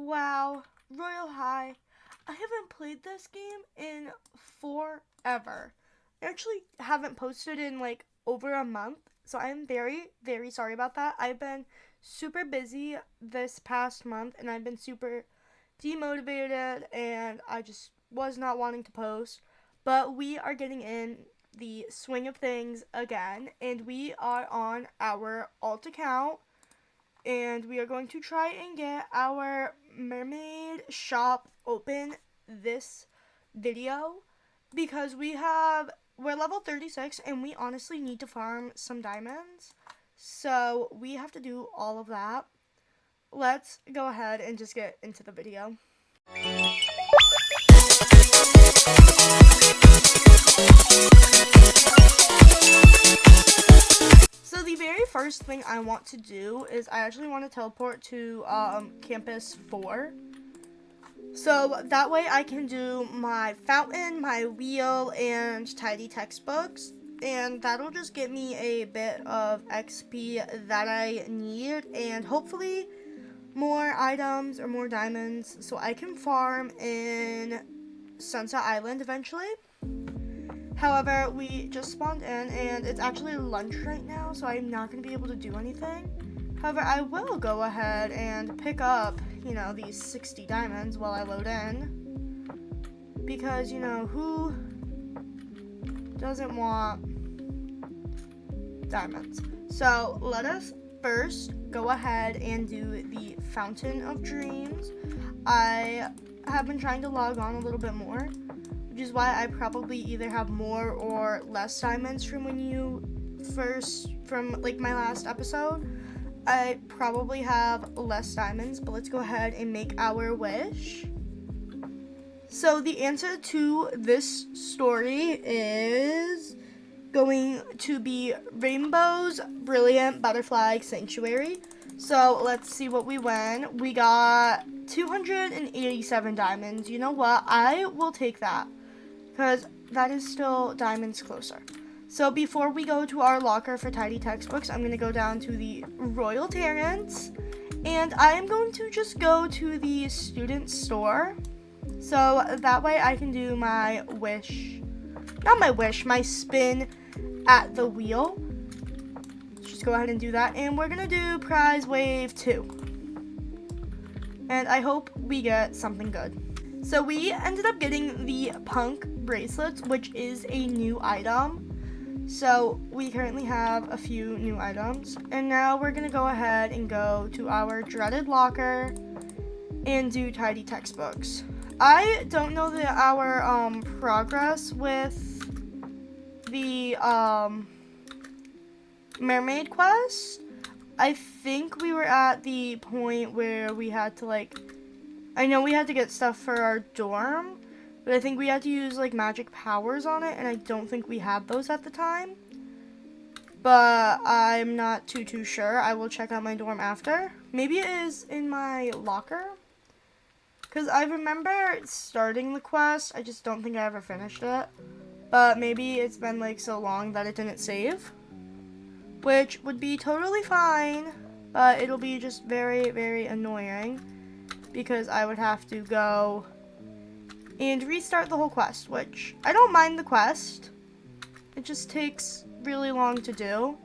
Wow, Royal High. I haven't played this game in forever. I actually haven't posted in like over a month, so I'm very, very sorry about that. I've been super busy this past month, and I've been super demotivated, and I just was not wanting to post. But we are getting in the swing of things again, and we are on our alt account, and we are going to try and get our mermaid shop open this video because we're level 36 and we honestly need to farm some diamonds, so we have to do all of that. Let's go ahead and just get into the video. So the very first thing I want to do is I actually want to teleport to campus 4. So that way I can do my fountain, my wheel, and tidy textbooks. And that'll just get me a bit of XP that I need, and hopefully more items or more diamonds so I can farm in Sunset Island eventually. However, we just spawned in and it's actually lunch right now, so I'm not going to be able to do anything. However, I will go ahead and pick up, these 60 diamonds while I load in. Because, who doesn't want diamonds? So, let us first go ahead and do the Fountain of Dreams. I have been trying to log on a little bit more, which is why I probably either have more or less diamonds from my last episode. I probably have less diamonds, but let's go ahead and make our wish. So the answer to this story is going to be Rainbow's Brilliant Butterfly Sanctuary. So let's see what we win. We got 287 diamonds. You know what? I will take that, because that is still diamonds closer. So before we go to our locker for tidy textbooks, I'm going to go down to the Royal Terrence, and I am going to just go to the student store. So that way I can do my spin at the wheel. Let's just go ahead and do that, and we're going to do prize wave 2. And I hope we get something good. So we ended up getting the punk bracelets, which is a new item. So we currently have a few new items. And now we're going to go ahead and go to our dreaded locker and do tidy textbooks. I don't know our progress with the mermaid quest. I think we were at the point where we had to I know we had to get stuff for our dorm, but I think we had to use magic powers on it, and I don't think we had those at the time. But I'm not too sure. I will check out my dorm after. Maybe it is in my locker, because I remember starting the quest. I just don't think I ever finished it. But maybe it's been so long that it didn't save, which would be totally fine, but it'll be just very, very annoying, because I would have to go and restart the whole quest, which I don't mind the quest. It just takes really long to do,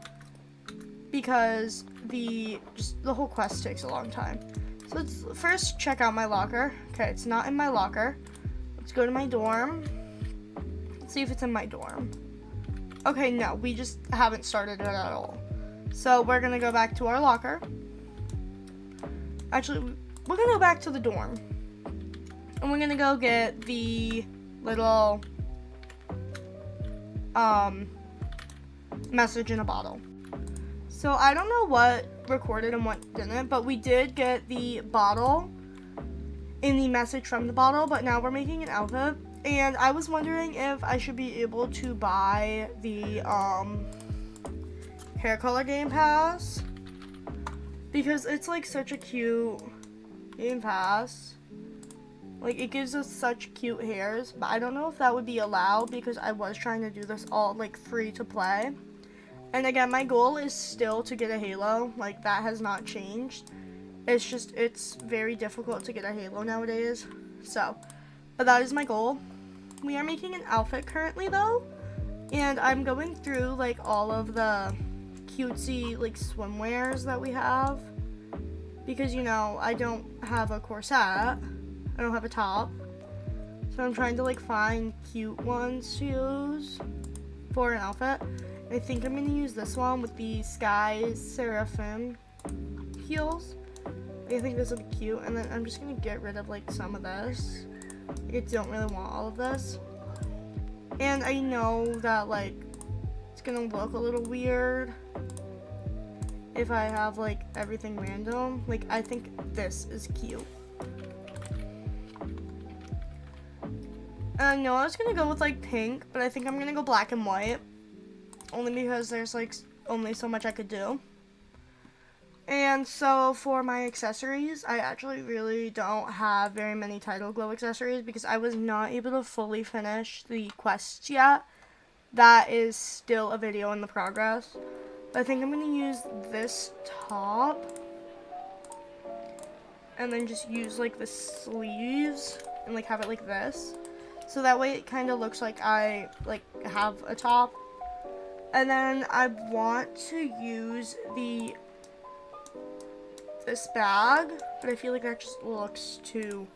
because the whole quest takes a long time. So let's first check out my locker. Okay, it's not in my locker. Let's go to my dorm. Let's see if it's in my dorm. Okay, no, we just haven't started it at all. So we're gonna go back to our locker. Actually, we're gonna go back to the dorm, and we're gonna go get the little message in a bottle. So I don't know what recorded and what didn't, but we did get the bottle in the message from the bottle, but now we're making an outfit, and I was wondering if I should be able to buy the hair color game pass, because it's such a cute game pass. It gives us such cute hairs, but I don't know if that would be allowed, because I was trying to do this all free to play. And again, my goal is still to get a halo. That has not changed. It's very difficult to get a halo nowadays. So, but that is my goal. We are making an outfit currently though, and I'm going through like all of the cutesy like swimwears that we have, because you know I don't have a corset, I don't have a top, so I'm trying to like find cute ones to use for an outfit. I think I'm gonna use this one with the Sky Seraphim heels. I think this will be cute, and then I'm just gonna get rid of like some of this. I don't really want all of this, and I know that like it's gonna look a little weird if I have like everything random. Like I think this is cute. I know I was gonna go with like pink, but I think I'm gonna go black and white, only because there's like only so much I could do. And so for my accessories, I actually really don't have very many Tidal Glow accessories because I was not able to fully finish the quests yet. That is still a video in the progress. But I think I'm going to use this top and then just use like the sleeves and like have it like this. So that way it kind of looks like I like have a top. And then I want to use this bag, but I feel like that just looks too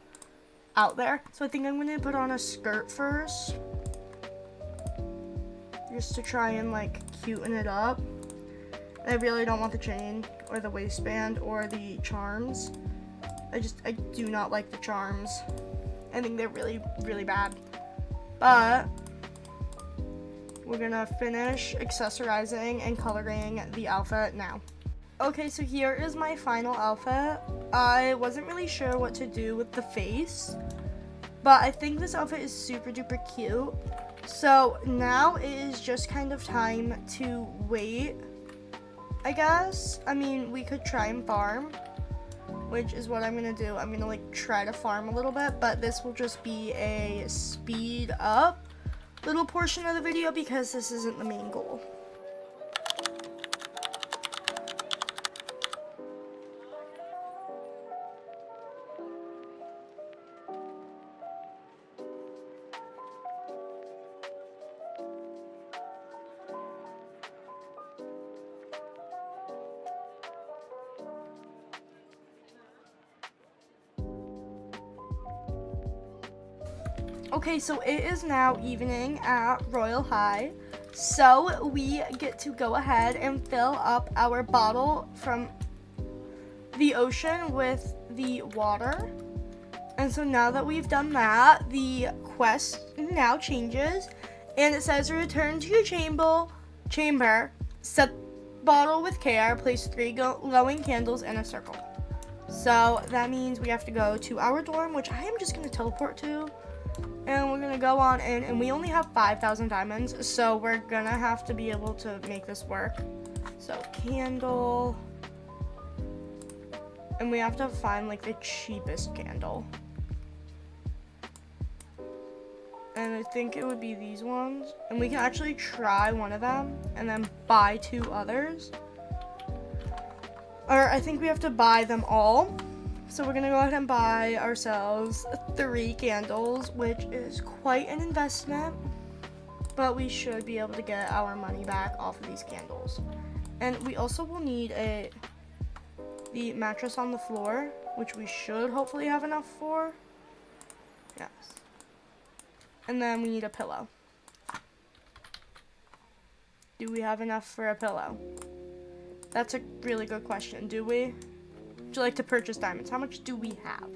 out there. So I think I'm going to put on a skirt first, just to try and like cuten it up. I really don't want the chain or the waistband or the charms. I do not like the charms. I think they're really, really bad. But we're gonna finish accessorizing and coloring the outfit now. Okay, so here is my final outfit. I wasn't really sure what to do with the face, but I think this outfit is super duper cute. So now it is just kind of time to wait, I guess. I mean, we could try and farm, which is what I'm gonna do. I'm gonna like try to farm a little bit, but this will just be a speed up little portion of the video because this isn't the main goal. Okay, so it is now evening at Royal High, so we get to go ahead and fill up our bottle from the ocean with the water. And so now that we've done that, the quest now changes, and it says return to your chamber, set bottle with care, place 3 glowing candles in a circle. So that means we have to go to our dorm, which I am just going to teleport to. And we're gonna go on in, and we only have 5,000 diamonds, so we're gonna have to be able to make this work. So candle, and we have to find like the cheapest candle. And I think it would be these ones, and we can actually try one of them and then buy 2 others. Or I think we have to buy them all. So we're gonna go ahead and buy ourselves 3 candles, which is quite an investment, but we should be able to get our money back off of these candles. And we also will need the mattress on the floor, which we should hopefully have enough for. Yes. And then we need a pillow. Do we have enough for a pillow? That's a really good question. Do we? Would you like to purchase diamonds? How much do we have?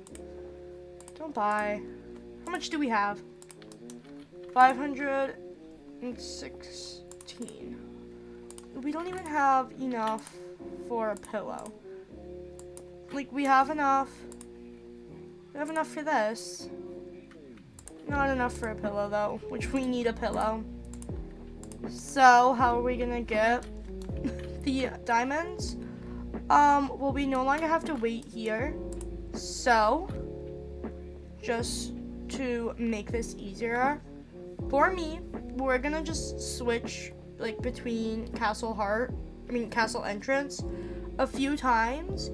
Don't buy. How much do we have? 516. We don't even have enough for a pillow. Like, we have enough. We have enough for this. Not enough for a pillow, though, which we need a pillow. So, how are we gonna get the diamonds? Well, we no longer have to wait here. So, just to make this easier, for me, we're gonna just switch, like, between Castle Entrance a few times.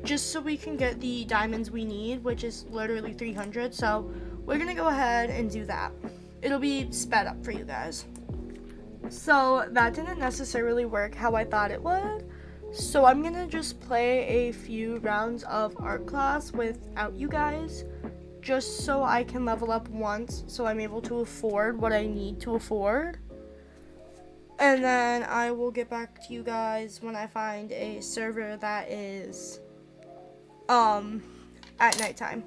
just so we can get the diamonds we need, which is literally 300. So we're gonna go ahead and do that. It'll be sped up for you guys. So that didn't necessarily work how I thought it would. So I'm gonna just play a few rounds of art class without you guys, just so I can level up once, so I'm able to afford what I need to afford. And then I will get back to you guys when I find a server that is at nighttime.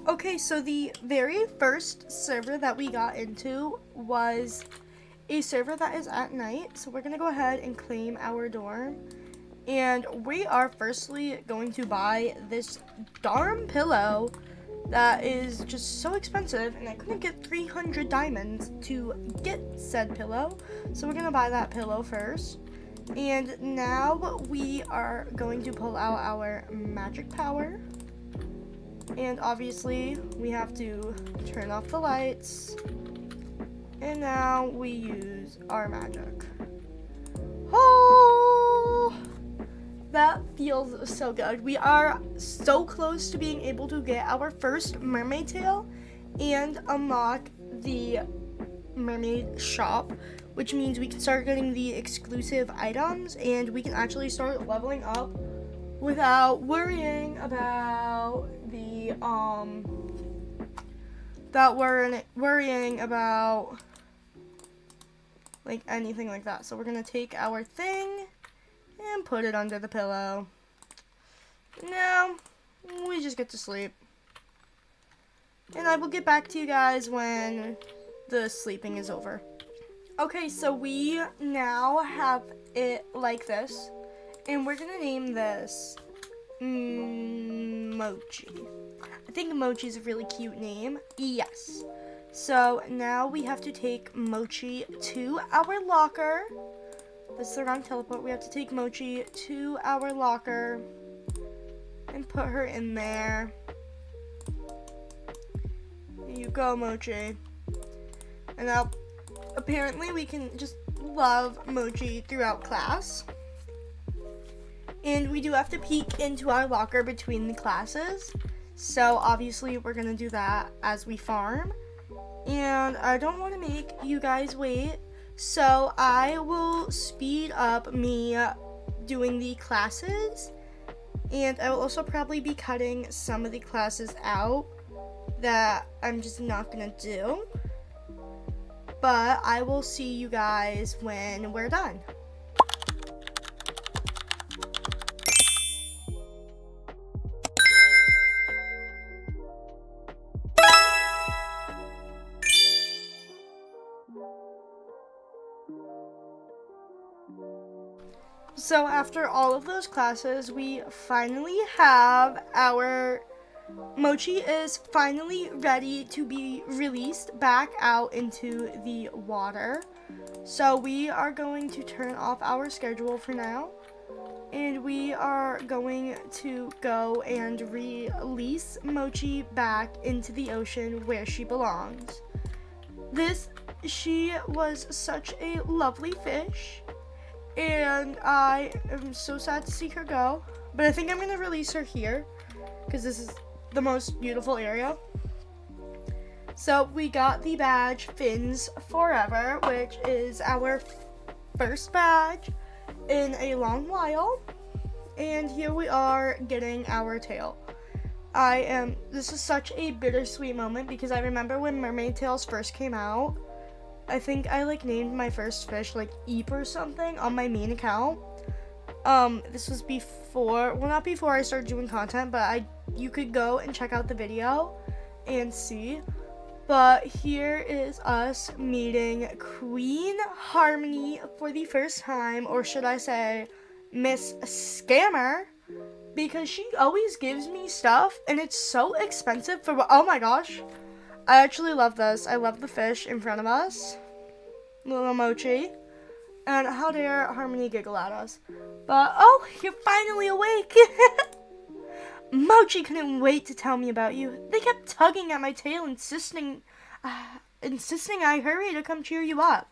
Okay, so the very first server that we got into was a server that is at night. So we're gonna go ahead and claim our dorm. And we are firstly going to buy this darn pillow that is just so expensive, and I couldn't get 300 diamonds to get said pillow. So we're gonna buy that pillow first. And now we are going to pull out our magic power. And obviously we have to turn off the lights. And now we use our magic. Oh, that feels so good. We are so close to being able to get our first mermaid tail and unlock the mermaid shop, which means we can start getting the exclusive items and we can actually start leveling up without worrying about worrying about like anything like that. So we're gonna take our thing and put it under the pillow. Now we just get to sleep, and I will get back to you guys when the sleeping is over. Okay, so we now have it like this, and we're gonna name this Mochi. I think Mochi is a really cute name. Yes. So now we have to take Mochi to our locker. This is the wrong teleport. We have to take Mochi to our locker and put her in there. Here you go, Mochi. And now, apparently we can just love Mochi throughout class. And we do have to peek into our locker between the classes. So obviously we're going to do that as we farm. And I don't want to make you guys wait. So I will speed up me doing the classes. And I will also probably be cutting some of the classes out that I'm just not going to do. But I will see you guys when we're done. So after all of those classes, we finally have our Mochi is finally ready to be released back out into the water. So we are going to turn off our schedule for now, and we are going to go and release Mochi back into the ocean where she belongs. She was such a lovely fish, and I am so sad to see her go, but I think I'm going to release her here because this is the most beautiful area. So we got the badge FINS Forever, which is our first badge in a long while, and here we are getting our tail. This is such a bittersweet moment because I remember when mermaid tails first came out, I think I named my first fish 𝒚 or something on my main account. This was not before I started doing content, but you could go and check out the video and see. But here is us meeting Queen Harmony for the first time, or should I say Miss Scammer, because she always gives me stuff and it's so expensive for oh my gosh. I actually love this. I love the fish in front of us, little Mochi, and how dare Harmony giggle at us. But oh, you're finally awake. Mochi couldn't wait to tell me about you. They kept tugging at my tail, insisting I hurry to come cheer you up.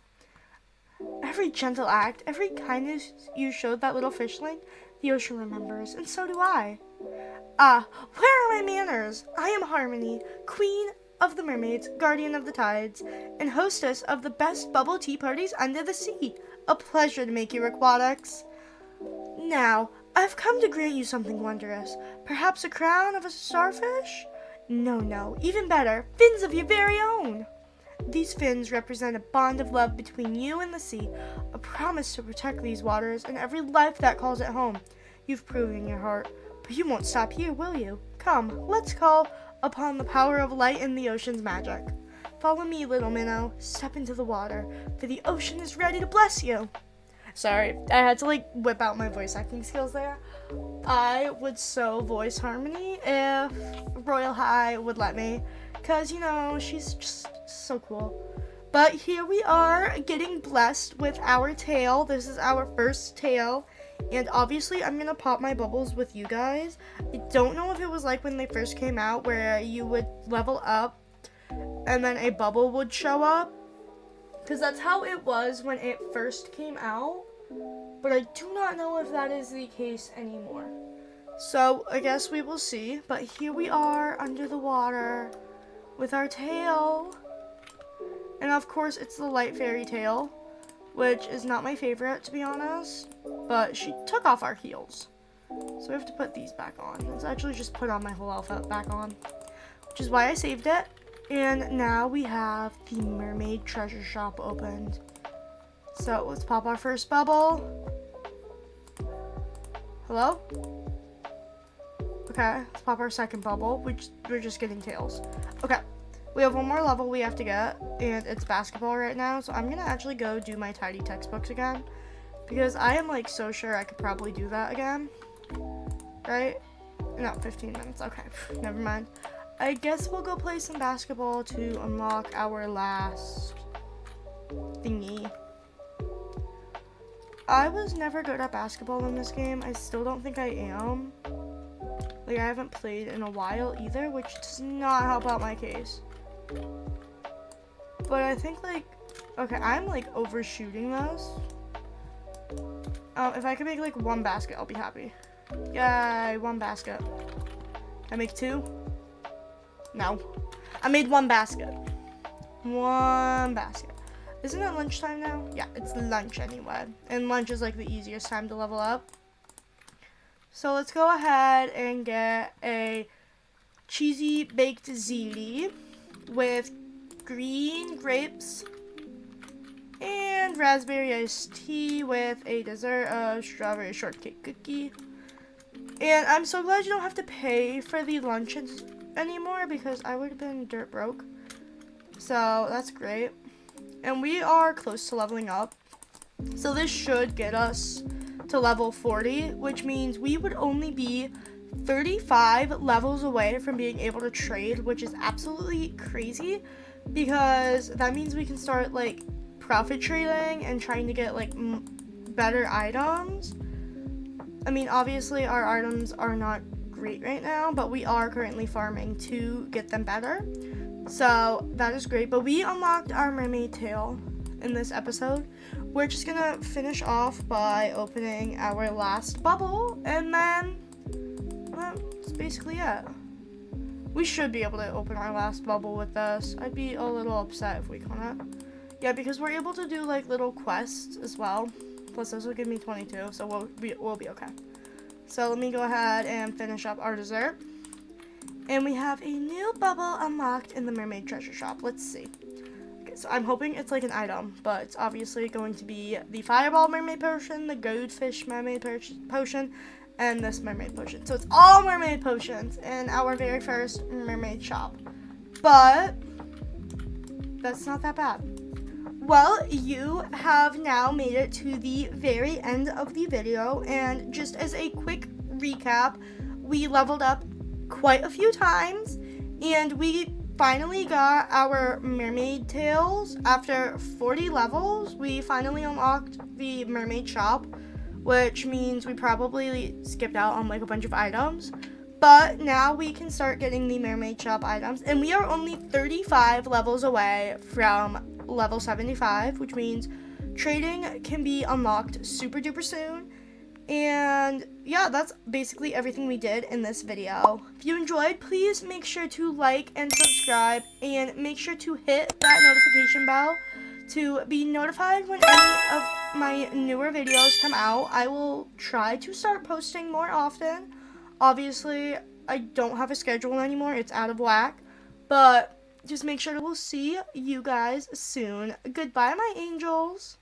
Every gentle act, every kindness you showed that little fishling, The ocean remembers, and so do I. Ah, where are my manners? I am Harmony, queen of the mermaids, guardian of the tides, and hostess of the best bubble tea parties under the sea. A pleasure to make you aquatics. Now, I've come to grant you something wondrous. Perhaps a crown of a starfish? No, even better, fins of your very own. These fins represent a bond of love between you and the sea, a promise to protect these waters and every life that calls it home. You've proven your heart, but you won't stop here, will you? Come, let's call upon the power of light and the ocean's magic. Follow me, little minnow. Step into the water, for the ocean is ready to bless you. Sorry, I had to whip out my voice acting skills there. I would so voice Harmony if Royal High would let me, because, she's just so cool. But here we are getting blessed with our tail. This is our first tail, and obviously I'm going to pop my bubbles with you guys. I don't know if it was like when they first came out where you would level up and then a bubble would show up, because that's how it was when it first came out, but I do not know if that is the case anymore. So I guess we will see, but here we are under the water with our tail, and of course it's the light fairy tail, which is not my favorite, to be honest, but she took off our heels, so we have to put these back on. Let's actually just put on my whole outfit back on, which is why I saved it. And now we have the mermaid treasure shop opened. So let's pop our first bubble. Hello? Okay, let's pop our second bubble. We're just getting tails. Okay, we have one more level we have to get, and it's basketball right now. So I'm gonna actually go do my tidy textbooks again, because I am so sure I could probably do that again. Right? No, 15 minutes. Okay, never mind. I guess we'll go play some basketball to unlock our last thingy. I was never good at basketball in this game. I still don't think I am. I haven't played in a while either, which does not help out my case. But I think okay, I'm overshooting this. If I could make one basket, I'll be happy. Yay, one basket. Can I make two? No. I made one basket. One basket. Isn't it lunchtime now? Yeah, it's lunch anyway. And lunch is the easiest time to level up. So let's go ahead and get a cheesy baked ziti with green grapes and raspberry iced tea with a dessert of strawberry shortcake cookie. And I'm so glad you don't have to pay for the lunches anymore, because I would have been dirt broke. So that's great. And we are close to leveling up, so this should get us to level 40, which means we would only be 35 levels away from being able to trade, which is absolutely crazy, because that means we can start profit trading and trying to get better items. I mean, obviously our items are not great right now, but we are currently farming to get them better, so that is great. But we unlocked our mermaid tail in this episode. We're just gonna finish off by opening our last bubble, and then that's basically it. We should be able to open our last bubble with this. I'd be a little upset if we couldn't. Yeah, because we're able to do little quests as well, plus this will give me 22, so we'll be okay. So let me go ahead and finish up our dessert. And we have a new bubble unlocked in the mermaid treasure shop. Let's see. Okay, so I'm hoping it's an item, but it's obviously going to be the fireball mermaid potion, the goldfish mermaid potion, and this mermaid potion. So it's all mermaid potions in our very first mermaid shop. But that's not that bad. Well, you have now made it to the very end of the video, and just as a quick recap, we leveled up quite a few times, and we finally got our mermaid tails. After 40 levels, we finally unlocked the mermaid shop, which means we probably skipped out on a bunch of items. But now we can start getting the mermaid shop items, and we are only 35 levels away from level 75, which means trading can be unlocked super duper soon. And yeah, that's basically everything we did in this video. If you enjoyed, please make sure to like and subscribe, and make sure to hit that notification bell to be notified when any of my newer videos come out. I will try to start posting more often. Obviously, I don't have a schedule anymore. It's out of whack. But just make sure we'll see you guys soon. Goodbye, my angels.